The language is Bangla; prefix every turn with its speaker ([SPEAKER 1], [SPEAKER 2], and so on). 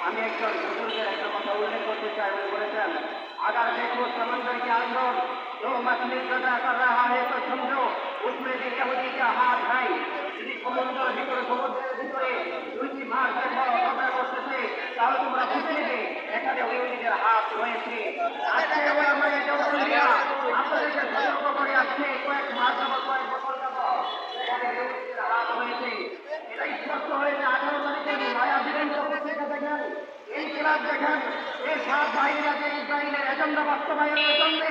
[SPEAKER 1] আমি একজন বুজুর্গের একটা কথা উল্লেখ করতে চাই। উনি বলেছেন, अगर देखो समंदर के अंदर जो मछली पैदा कर रहा है तो समझो उसमें भी यहूदी का हाथ है। যদি সমুদ্রের ভিতরে সমুদ্রের ভিতরে দুইটি মাছ দেখো তোমরা বসেছে, তাহলে তোমরা বুঝে নেবে এখানে ইহুদিদের হাত রয়েছে। আজকে আমরা আপনাদেরকে সতর্ক করে আসছে, কয়েক মাস যাব কয়েক বছর যাব এখানে ইহুদিদের হাত রয়েছে। এটা স্পষ্ট হয়েছে 18 তারিখে নয়া দিগন্ত পত্রিকা দেখেন, এই ক্লাব দেখেন, এই সাত বাহিনীরা যে ইসরায়েলের এজেন্ডা বাস্তবায়নের জন্য